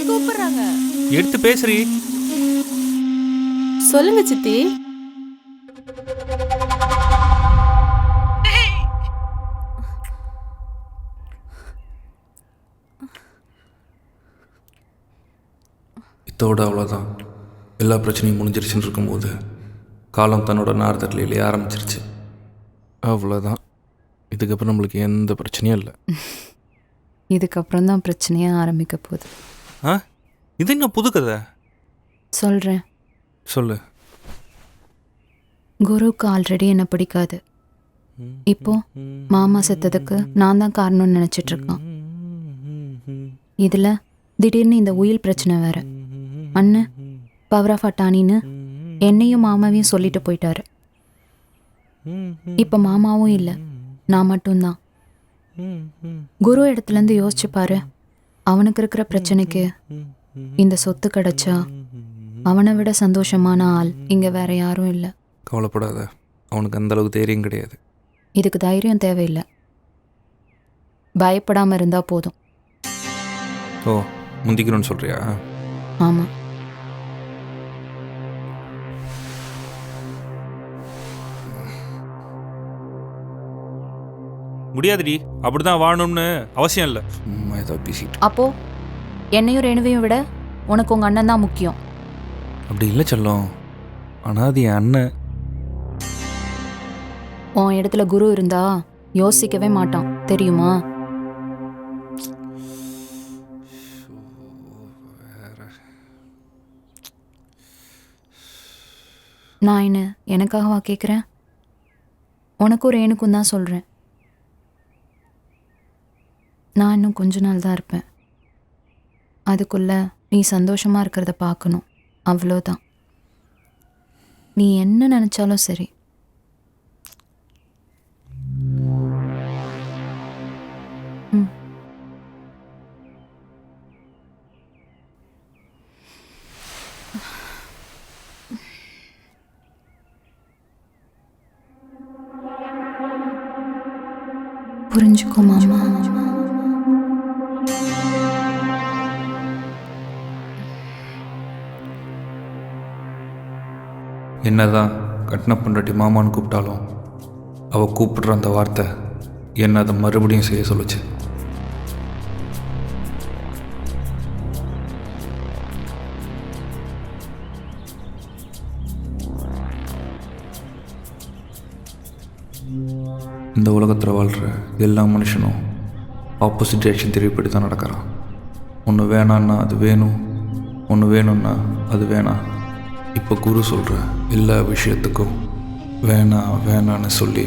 கூப்பிடுறாங்க. எடுத்து பேசுறீ. சொல்லுங்க சித்தி. இதோட அவ்வளோதான், எல்லா பிரச்சனையும் முடிஞ்சிருச்சுன்னு இருக்கும்போது காலம் தன்னோட நார்தட்டிலே ஆரம்பிச்சிருச்சு. அவ்வளோதான், இதுக்கப்புறம் நம்மளுக்கு எந்த பிரச்சனையும் இல்லை. இதுக்கப்புறம் தான் பிரச்சனையே ஆரம்பிக்க போகுது. இது என்ன புது கதை? சொல்கிறேன், சொல்லு. குருவுக்கு ஆல்ரெடி என்னை பிடிக்காது. இப்போ மாமா செத்ததுக்கு நான் தான் காரணம்னு நினச்சிட்ருக்கான். இதில் திடீர்னு இந்த உயில் பிரச்சனை வேற. அண்ணன் பவர் ஆஃப் அட்டானின்னு என்னையும் மாமாவையும் சொல்லிட்டு போயிட்டாரு. இப்போ மாமாவும் இல்லை, நான் மட்டும்தான். குரு இடத்துலேருந்து யோசிச்சு பாரு, அவனுக்கு இருக்கிற பிரச்சனைக்கு இந்த சொத்து கிடைச்சா அவனை விட சந்தோஷமான ஆள் இங்கே வேற யாரும் இல்லை. கவலைப்படாத, அவனுக்கு அந்த அளவுக்கு தைரியம் கிடையாது. இதுக்கு தைரியம் தேவையில்லை, பயப்படாமல் இருந்தால் போதும். ஓ, முந்திக்கணும்னு சொல்கிறியா? ஆமாம். முடியாதுடி, அப்படிதான் வாழணும்னு அவசியம் இல்லை. ஏதோ பேசிட்டு. அப்போ என்னையும் ரேணுவையும் விட உனக்கு உங்கள் அண்ணன் தான் முக்கியம். அப்படி இல்லை செல்லம், ஆனால் அது என் அண்ணன். உன் இடத்துல குரு இருந்தா யோசிக்கவே மாட்டான், தெரியுமா? நான் என்ன எனக்காகவா கேட்குறேன்? உனக்கும் ரேணுக்கும் தான் சொல்கிறேன். நான் இன்னும் கொஞ்ச நாள் தான் இருப்பேன். அதுக்குள்ளே நீ சந்தோஷமாக இருக்கிறத பார்க்கணும், அவ்வளோதான். நீ என்ன நினச்சாலும் சரி. புரிஞ்சுக்கோ மாமா. என்னதான் கட்டின பொண்டாட்டி மாமான்னு கூப்பிட்டாலும் அவள் கூப்பிடுற அந்த வார்த்தை என்ன அதை மறுபடியும் செய்ய சொல்லுச்சு. இந்த உலகத்தில் வாழ்கிற எல்லா மனுஷனும் ஆப்போசிட் ரியாக்ஷன் தெரிவிப்படி தான் நடக்கிறான். ஒன்று வேணான்னா அது வேணும், ஒன்று வேணும்னா அது வேணாம். இப்போ குரு சொல்கிற எல்லா விஷயத்துக்கும் வேணாம் வேணான்னு சொல்லி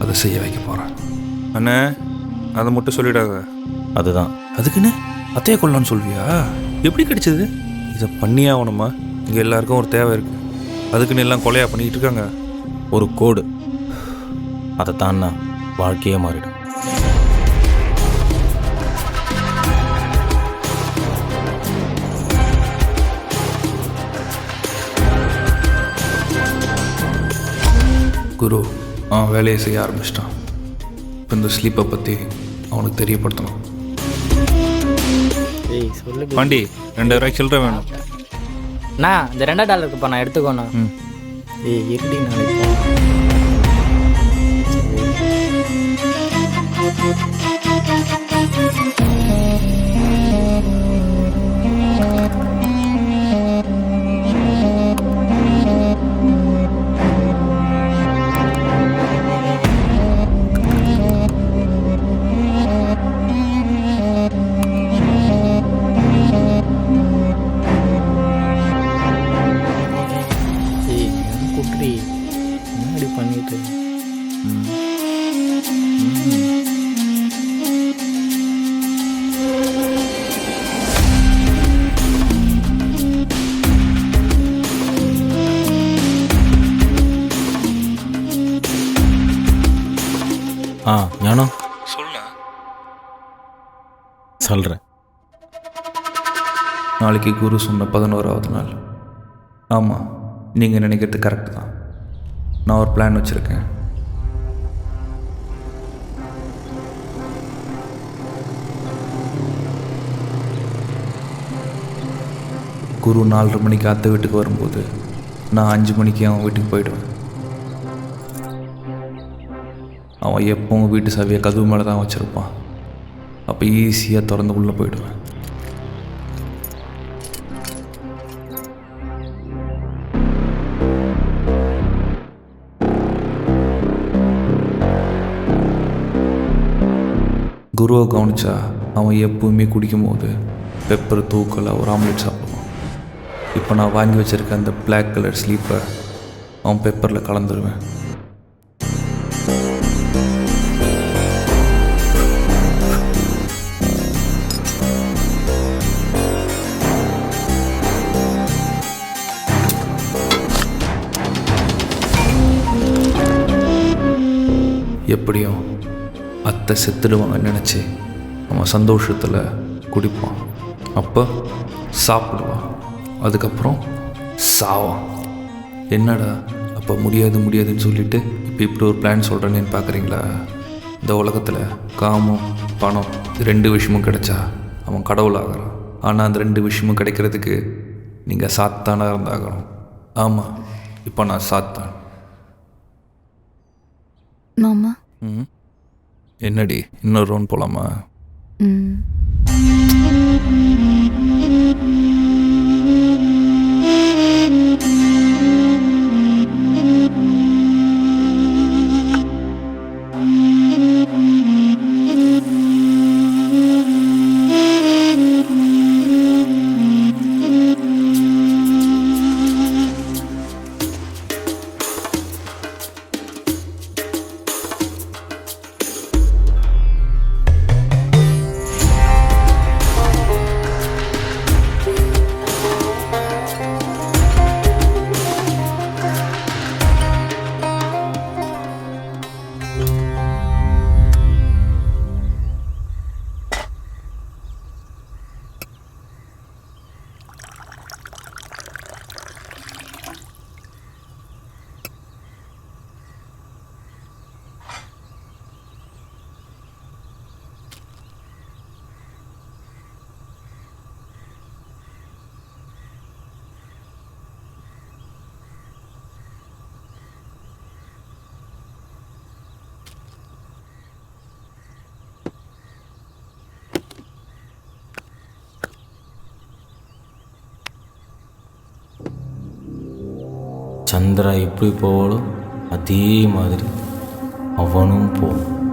அதை செய்ய வைக்க போகிறேன். அண்ணே, அதை மட்டும் சொல்லிடாத. அதுதான். அதுக்குன்னு அத்தையை கொள்ளலான்னு சொல்வியா? எப்படி கிடைச்சது? இதை பண்ணியே ஆகணுமா? இங்கே எல்லாருக்கும் ஒரு தேவை இருக்குது, அதுக்குன்னு எல்லாம் கொலையாக பண்ணிக்கிட்டு இருக்காங்க. ஒரு கோடு, அதை தான்னா வாழ்க்கையே மாறிடும். குரு அவன் வேலையை செய்ய ஆரம்பிச்சிட்டான். இப்போ இந்த ஸ்லீப்பை பற்றி அவனுக்கு தெரியப்படுத்தணும். பாண்டி, $2000 சில்லற வேணும். நான் இந்த $2 இருக்குப்பா, நான் எடுத்துக்கோண்ணா. இருடி நாளைக்கு. குட்டி முன்னாடி பண்ணிட்டு ஞானம் சொல்ல சொல்கிறேன். நாளைக்கு குரு சொன்ன 11வது நாள். ஆமாம், நீங்கள் நினைக்கிறது கரெக்டு தான். நான் ஒரு பிளான் வச்சுருக்கேன். குரு 4:30 மணிக்கு அத்தை வீட்டுக்கு வரும்போது நான் 5 மணிக்கு அவன் வீட்டுக்கு போயிடுவேன். அவன் எப்பவும் வீட்டு சாவியை கதவு மேலே தான் வச்சுருப்பான். அப்போ ஈஸியாக திறந்து உள்ளே போயிடுவேன். குருவை கவனிச்சா அவன் எப்பவுமே குடிக்கும்போது பெப்பர் தூக்கலை ஒரு ஆம்லெட் சாப்பிடுவான். இப்போ நான் வாங்கி வச்சுருக்க அந்த பிளாக் கலர் ஸ்லீப்பை அவன் பெப்பரில் கலந்துருவேன். எப்படியும் அத்தை செத்துடுவாங்கன்னு நினச்சி அவன் சந்தோஷத்தில் குடிப்பான். அப்போ சாப்பிடுவான். அதுக்கப்புறம் சாவான். என்னடா அப்போ முடியாதுன்னு சொல்லிட்டு இப்போ இப்படி ஒரு பிளான் சொல்கிறேன்னு பார்க்குறீங்களா? இந்த உலகத்தில் காமம் பணம் 2 விஷயமும் கிடைச்சா அவன் கடவுள் ஆகிறான். ஆனால் அந்த 2 விஷயமும் கிடைக்கிறதுக்கு நீங்கள் சாத்தானாக இருந்தாகணும். ஆமாம், இப்போ நான் சாத்தான். மாமா. என்னடி இன்னொரு ரவுண்ட் போகலாமா? சந்திரா எப்படி போவாளோ அதே மாதிரி அவனும் போவான்.